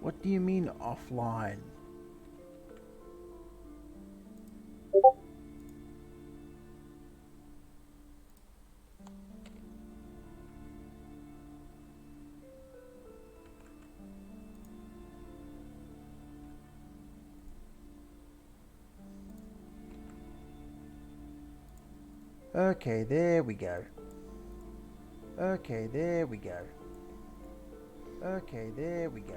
What do you mean offline? Okay, there we go. Okay, there we go. Okay, there we go.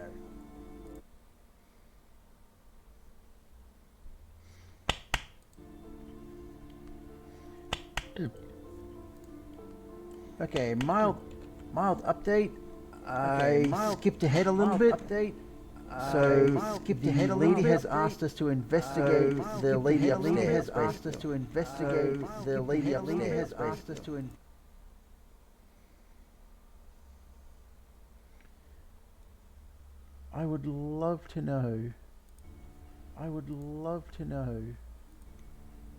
Okay, mild update. Okay, I skipped ahead a little bit. update. So Skipped the ahead a little lady bit. has asked us to investigate the lady upstairs. has asked us to investigate the lady upstairs. lady has asked us to I would love to know. I would love to know.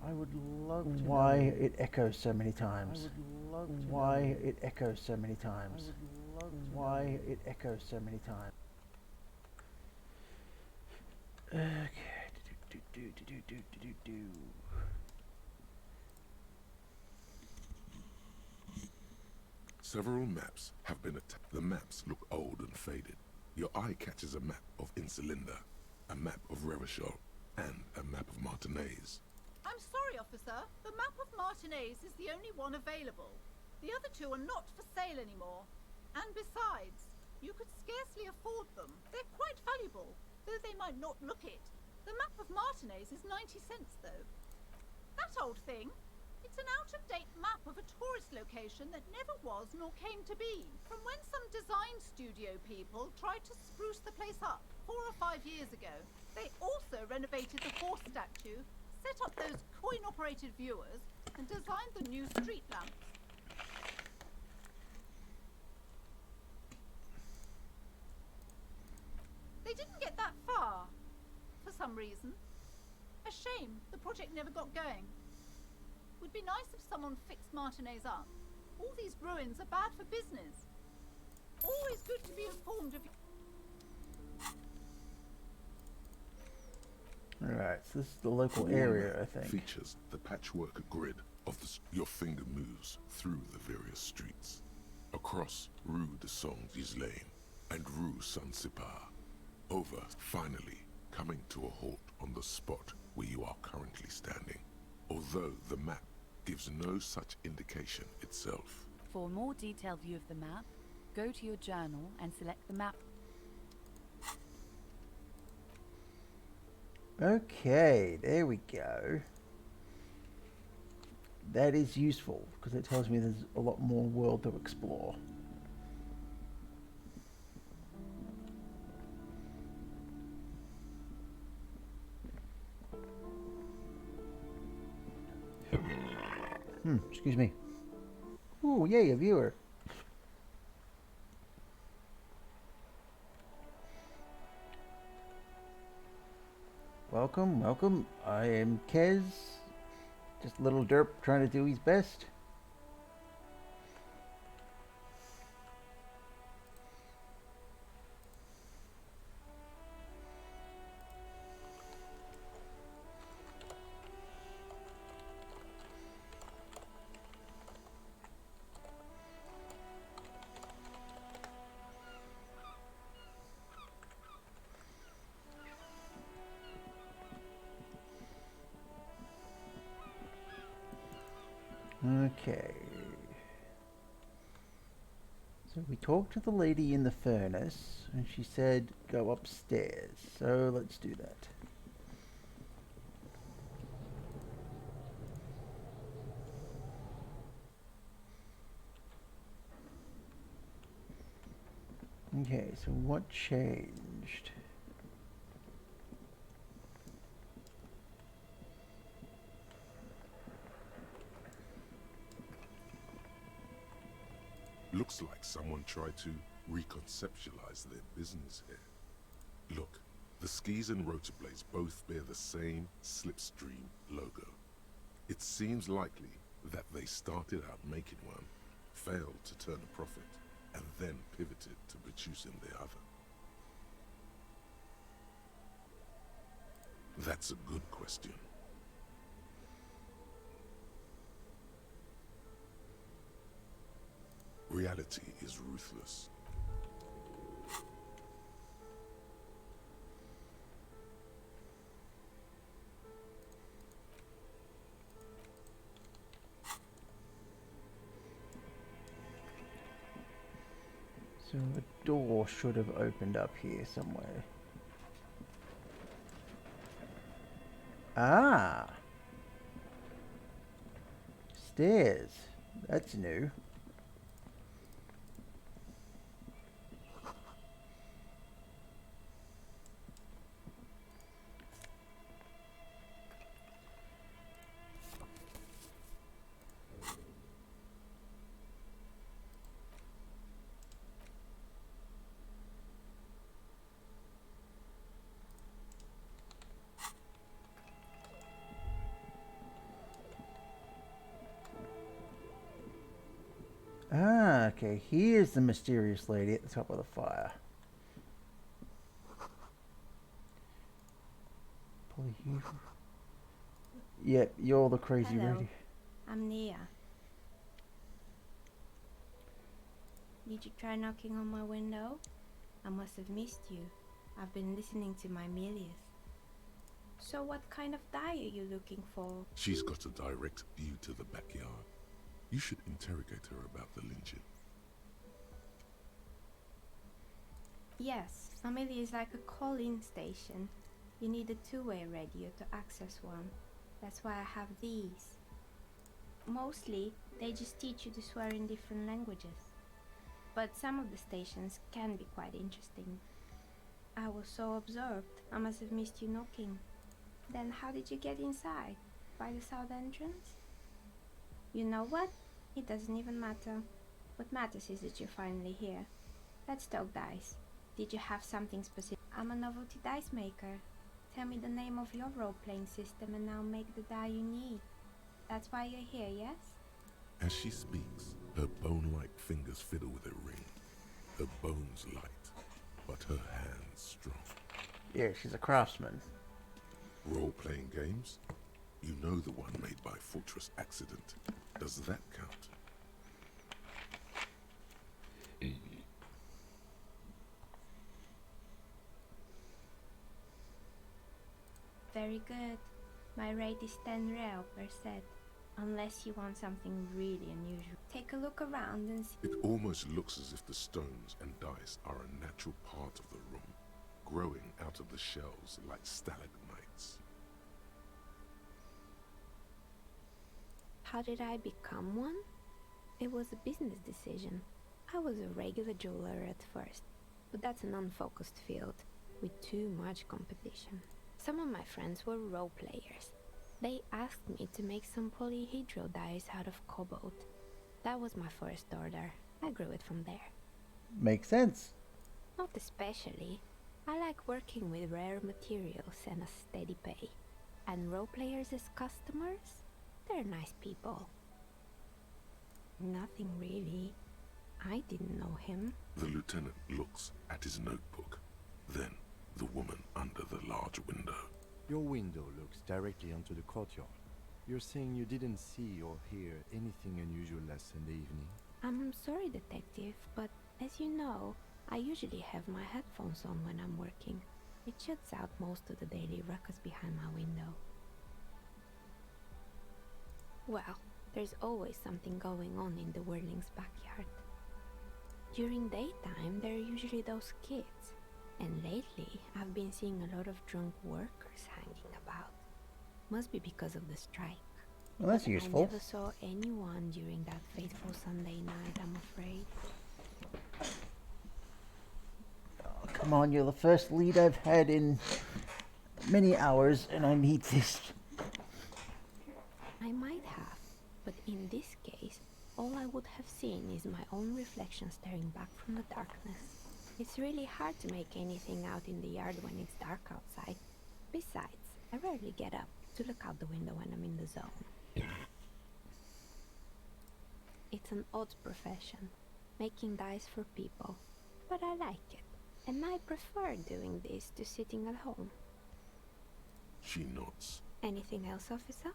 I would love to why know it echoes so many times. I would love to why know it echoes so many times. I would love to why it echoes so many times. Okay. Do. Several maps have been attacked. The maps look old and faded. Your eye catches a map of Insulinda, a map of Revachol, and a map of Martinez. I'm sorry, officer. The map of Martinez is the only one available. The other two are not for sale anymore. And besides, you could scarcely afford them. They're quite valuable, though they might not look it. The map of Martinez is 90 cents, though. That old thing? It's an out-of-date map of a tourist location that never was nor came to be. From when some design studio people tried to spruce the place up 4 or 5 years ago. They also renovated the horse statue, set up those coin-operated viewers, and designed the new street lamps. They didn't get that far, for some reason. A shame the project never got going. Would be nice if someone fixed Martinez up. All these ruins are bad for business. Always good to be informed of... Alright, so this is the local area, I think. Features the patchwork grid of your finger moves through the various streets. Across Rue de Saint-Ghislain and Rue Saint-Sipar. Over, finally, coming to a halt on the spot where you are currently standing. Although the map gives no such indication itself. For a more detailed view of the map, go to your journal and select the map. Okay, there we go. That is useful because it tells me there's a lot more world to explore. Excuse me. Ooh, yay, a viewer. Welcome, welcome. I am Kez. Just a little derp trying to do his best. Okay. So we talked to the lady in the furnace, and she said go upstairs. So let's do that. Okay, so what changed? Looks like someone tried to reconceptualize their business here. Look, the skis and rotor blades both bear the same slipstream logo. It seems likely that they started out making one, failed to turn a profit, and then pivoted to producing the other. That's a good question. Reality is ruthless. So a door should have opened up here somewhere. Ah! Stairs. That's new. Ah, okay. Here's the mysterious lady at the top of the fire. Polyhedral. Yep, you're the crazy Hello. lady. I'm Nia. Did you try knocking on my window? I must have missed you. I've been listening to my Melius. So what kind of dye are you looking for? She's got a direct view to the backyard. You should interrogate her about the lynching. Yes, Amelia is like a call-in station. You need a two-way radio to access one. That's why I have these. Mostly, they just teach you to swear in different languages. But some of the stations can be quite interesting. I was so absorbed, I must have missed you knocking. Then how did you get inside? By the south entrance? You know what? It doesn't even matter. What matters is that you're finally here. Let's talk dice. Did you have something specific? I'm a novelty dice maker. Tell me the name of your role-playing system and I'll make the die you need. That's why you're here, yes? As she speaks, her bone-like fingers fiddle with a ring. Her bones light, but her hands strong. Yeah, she's a craftsman. Role-playing games? You know the one made by Fortress Accident. Does that count? Very good. My rate is 10 real per set. Unless you want something really unusual. Take a look around and see. It almost looks as if the stones and dice are a natural part of the room, growing out of the shells like stalagmites. How did I become one? It was a business decision. I was a regular jeweler at first, but that's an unfocused field with too much competition. Some of my friends were role players. They asked me to make some polyhedral dice out of cobalt. That was my first order. I grew it from there. Makes sense. Not especially. I like working with rare materials and a steady pay. And role players as customers? They're nice people. Nothing really. I didn't know him. The lieutenant looks at his notebook, then the woman under the large window. Your window looks directly onto the courtyard. You're saying you didn't see or hear anything unusual last Sunday evening? I'm sorry, detective, but as you know, I usually have my headphones on when I'm working. It shuts out most of the daily ruckus behind my window. Well, there's always something going on in the Whirling's backyard. During daytime, there are usually those kids. And lately, I've been seeing a lot of drunk workers hanging about. Must be because of the strike. Well, that's But useful. I never saw anyone during that fateful Sunday night, I'm afraid. Oh, come on, you're the first lead I've had in many hours, and I need this. I might have, but in this case, all I would have seen is my own reflection staring back from the darkness. It's really hard to make anything out in the yard when it's dark outside. Besides, I rarely get up to look out the window when I'm in the zone. It's an odd profession, making dice for people, but I like it, and I prefer doing this to sitting at home. She nods. Anything else, officer?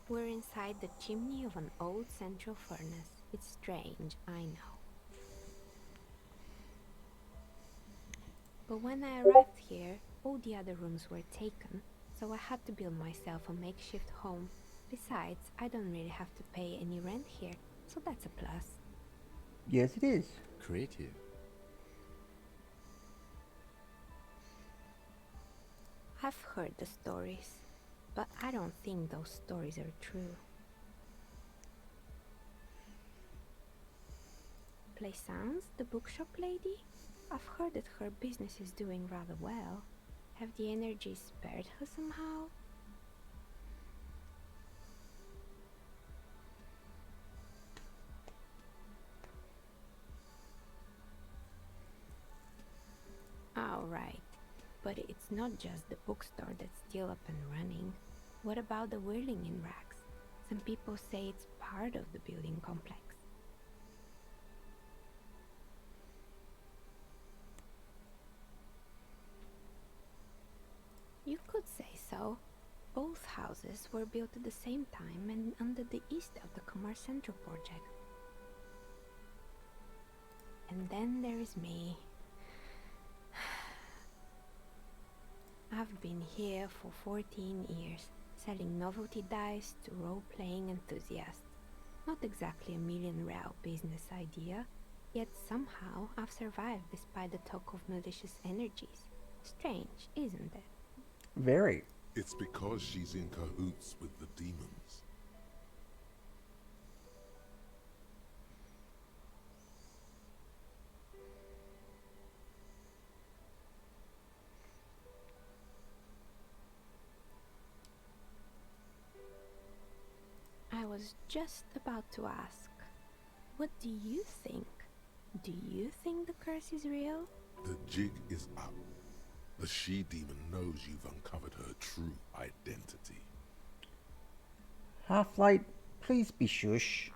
We're inside the chimney of an old central furnace. It's strange, I know. But when I arrived here, all the other rooms were taken, so I had to build myself a makeshift home. Besides, I don't really have to pay any rent here, so that's a plus. Yes, it is. Creative. I've heard the stories, but I don't think those stories are true. Plaisance, the bookshop lady? I've heard that her business is doing rather well. Have the energy spared her somehow? Alright, but it's not just the bookstore that's still up and running. What about the whirling in racks? Some people say it's part of the building complex. You could say so. Both houses were built at the same time and under the East Delta Commerce Central project. And then there is me. I've been here for 14 years, selling novelty dice to role-playing enthusiasts. Not exactly a million-real business idea, yet somehow I've survived despite the talk of malicious energies. Strange, isn't it? Very. It's because she's in cahoots with the demons. I was just about to ask, what do you think? Do you think the curse is real? The jig is up. The she-demon knows you've uncovered her true identity. Half-Light, please be shush.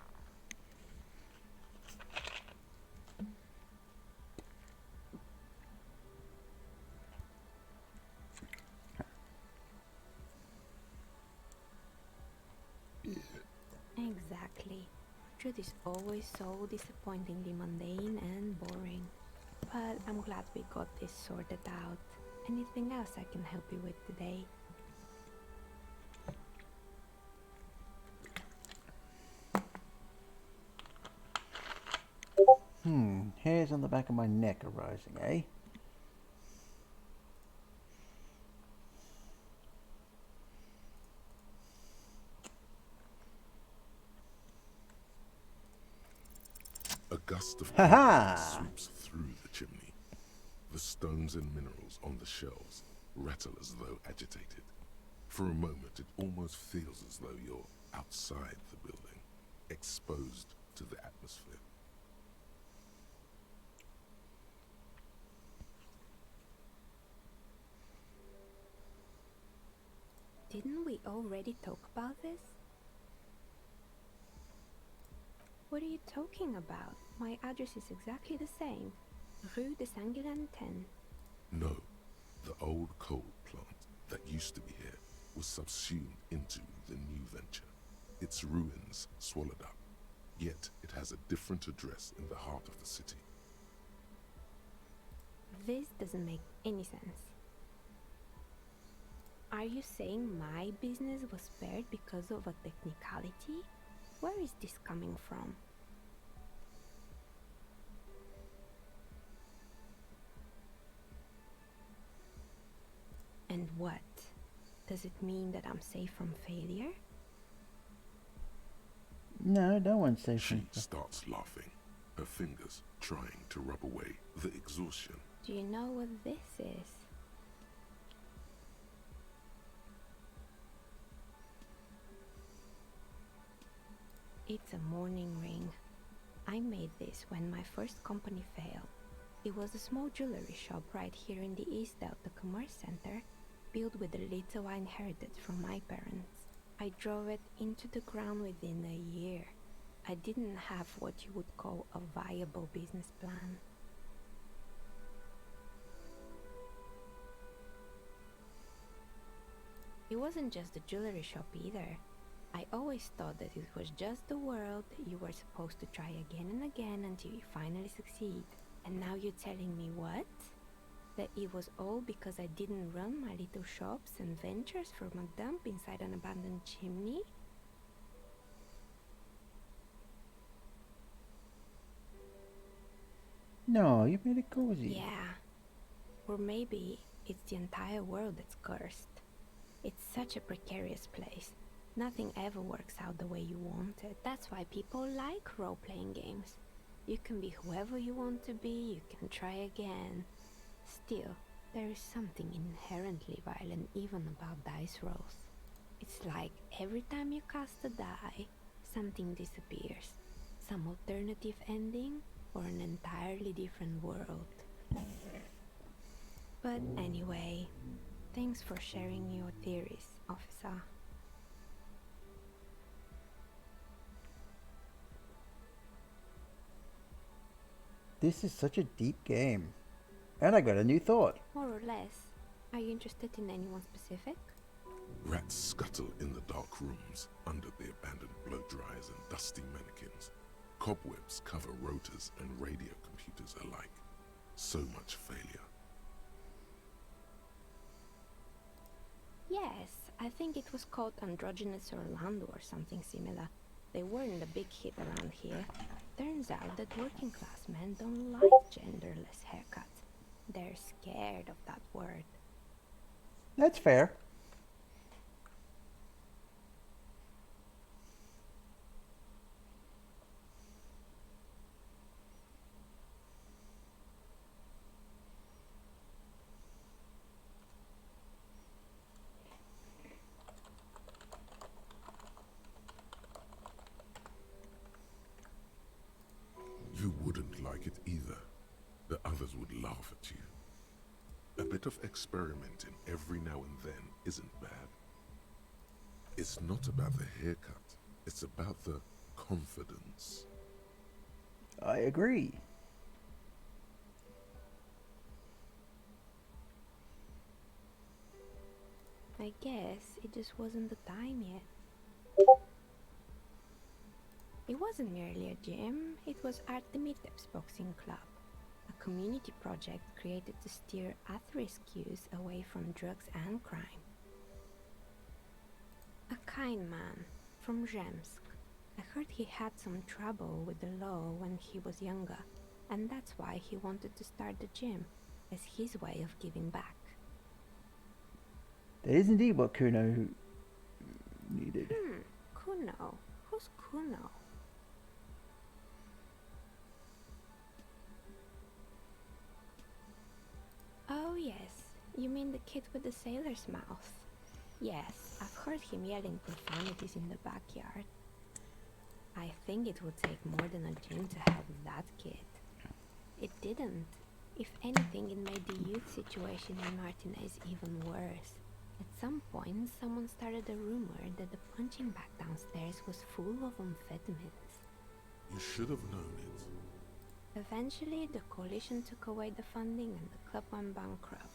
Exactly. Truth is always so disappointingly mundane and boring. But I'm glad we got this sorted out. Anything else I can help you with today? Hairs on the back of my neck are rising, eh? A gust of Ha-ha! wind sweeps through the chimney. The stones and minerals on the shelves rattle as though agitated. For a moment, it almost feels as though you're outside the building, exposed to the atmosphere. Didn't we already talk about this? What are you talking about? My address is exactly the same. Rue de Saint-Guilain 10. No, the old coal plant that used to be here was subsumed into the new venture. Its ruins swallowed up, yet it has a different address in the heart of the city. This doesn't make any sense. Are you saying my business was spared because of a technicality? Where is this coming from? And what? Does it mean that I'm safe from failure? No, no one's safe She from... starts laughing, her fingers trying to rub away the exhaustion. Do you know what this is? It's a mourning ring. I made this when my first company failed. It was a small jewelry shop right here in the East Delta Commerce Center, built with the little I inherited from my parents. I drove it into the ground within a year. I didn't have what you would call a viable business plan. It wasn't just the jewelry shop either. I always thought that it was just the world that you were supposed to try again and again until you finally succeed. And now you're telling me what? That it was all because I didn't run my little shops and ventures from a dump inside an abandoned chimney? No, you made it cozy. Yeah. Or maybe it's the entire world that's cursed. It's such a precarious place. Nothing ever works out the way you want it. That's why people like role-playing games. You can be whoever you want to be, you can try again. Still, there is something inherently violent even about dice rolls. It's like every time you cast a die, something disappears. Some alternative ending, or an entirely different world. But anyway, thanks for sharing your theories, officer. This is such a deep game. And I got a new thought. More or less. Are you interested in anyone specific? Rats scuttle in the dark rooms under the abandoned blow dryers and dusty mannequins. Cobwebs cover rotors and radio computers alike. So much failure. Yes, I think it was called Androgynous Orlando or something similar. They weren't a big hit around here. Turns out that working class men don't like genderless haircuts. They're scared of that word. That's fair. You wouldn't like it either. The others would laugh at you. A bit of experimenting every now and then isn't bad. It's not about the haircut, it's about the confidence. I agree. I guess it just wasn't the time yet. It wasn't merely a gym, it was Artemitep's Boxing Club, a community project created to steer at-risk youth away from drugs and crime. A kind man from Zemsk. I heard he had some trouble with the law when he was younger, and that's why he wanted to start the gym, as his way of giving back. That is indeed what Kuno needed. Kuno? Who's Kuno? Oh yes, you mean the kid with the sailor's mouth. Yes, I've heard him yelling profanities in the backyard. I think it would take more than a gym to help that kid. It didn't. If anything, it made the youth situation in Martinez even worse. At some point, someone started a rumor that the punching bag downstairs was full of amphetamines. You should have known it. Eventually, the coalition took away the funding and the club went bankrupt.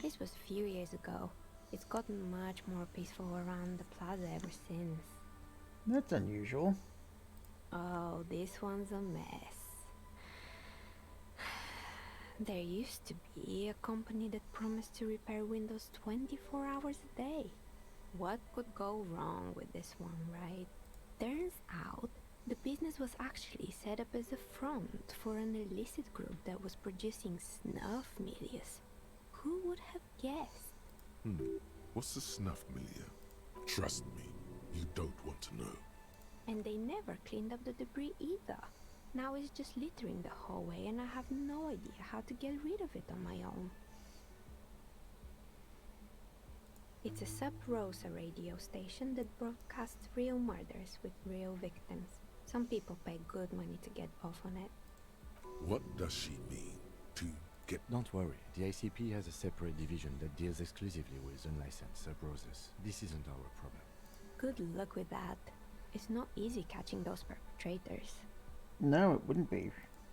This was a few years ago. It's gotten much more peaceful around the plaza ever since. That's unusual. Oh, this one's a mess. There used to be a company that promised to repair windows 24 hours a day. What could go wrong with this one, right? Turns out, the business was actually set up as a front for an illicit group that was producing snuff milias. Who would have guessed? What's the snuff milieu? Trust me, you don't want to know. And they never cleaned up the debris either. Now it's just littering the hallway and I have no idea how to get rid of it on my own. It's a sub-Rosa radio station that broadcasts real murders with real victims. Some people pay good money to get off on it. What does she mean? To get... Don't worry, the ICP has a separate division that deals exclusively with unlicensed sub-roses. This isn't our problem. Good luck with that. It's not easy catching those perpetrators. No, it wouldn't be.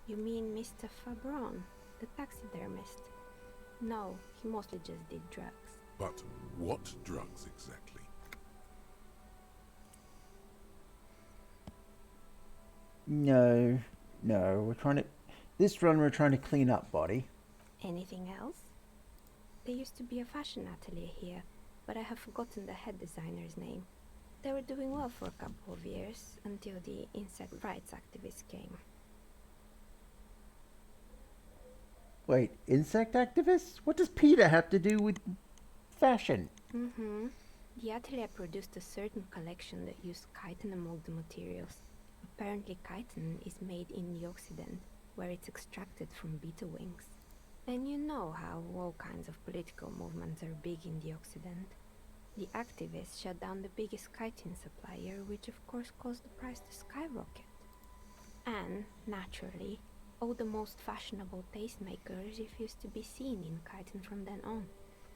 You mean Mr. Fabron, the taxidermist? No, he mostly just did drugs. But what drugs exactly? No, we're trying to... This run we're trying to clean up, Body. Anything else? There used to be a fashion atelier here, but I have forgotten the head designer's name. They were doing well for a couple of years, until the insect rights activists came. Wait, insect activists? What does Peter have to do with fashion? The atelier produced a certain collection that used chitin among the materials. Apparently chitin is made in the Occident, where it's extracted from beetle wings. And you know how all kinds of political movements are big in the Occident. The activists shut down the biggest chitin supplier, which of course caused the price to skyrocket. And, naturally, all the most fashionable tastemakers refused to be seen in chitin from then on.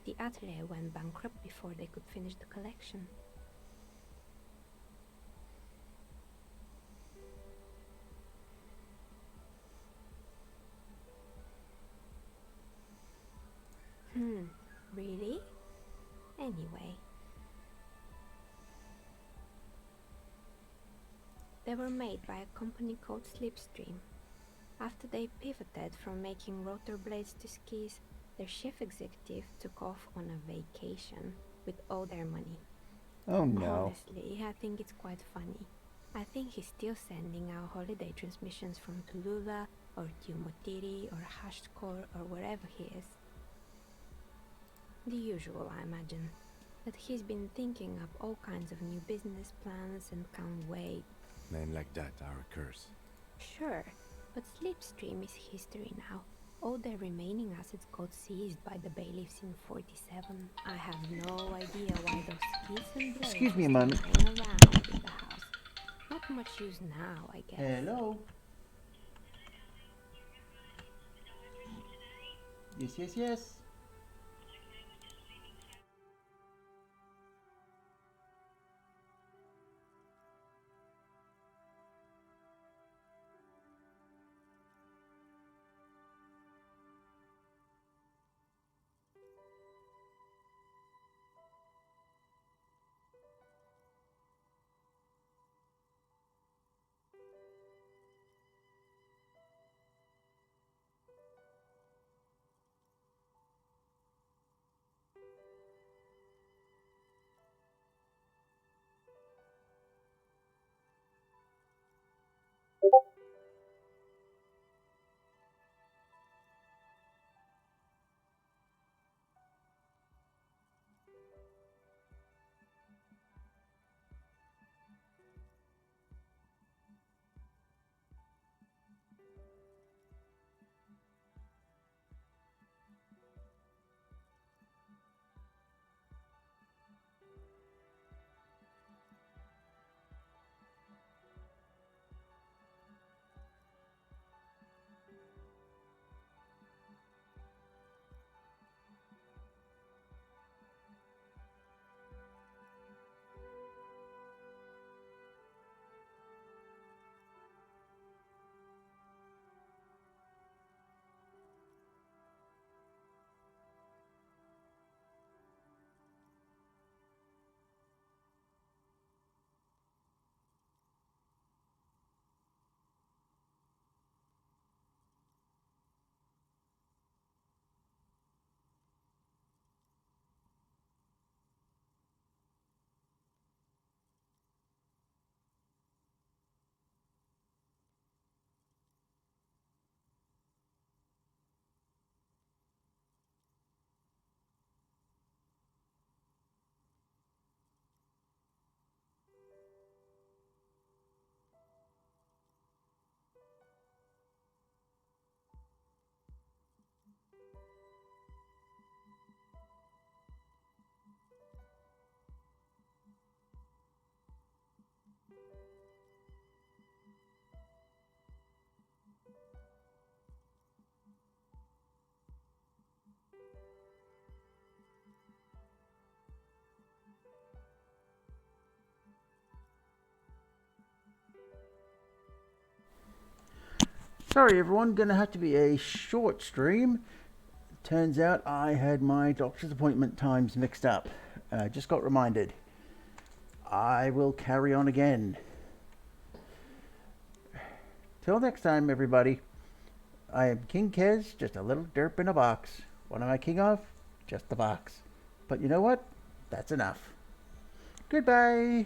The atelier went bankrupt before they could finish the collection. Really? Anyway. They were made by a company called Slipstream. After they pivoted from making rotor blades to skis, their chief executive took off on a vacation with all their money. Oh no. Honestly, I think it's quite funny. I think he's still sending out holiday transmissions from Tulula or Tiumotiri or Hashtkor or wherever he is. The usual, I imagine. But he's been thinking up all kinds of new business plans and can't wait. Men like that are a curse. Sure, but Slipstream is history now. All their remaining assets got seized by the bailiffs in 47. I have no idea why those skis and blades Excuse me a are moment. still hanging around in the house. Not much use now, I guess. Hello? Yes. Sorry everyone, gonna have to be a short stream Turns out I had my doctor's appointment times mixed up. Just got reminded. I will carry on again. Till next time, everybody. I am King Kez, just a little derp in a box. What am I king of? Just the box. But you know what? That's enough. Goodbye.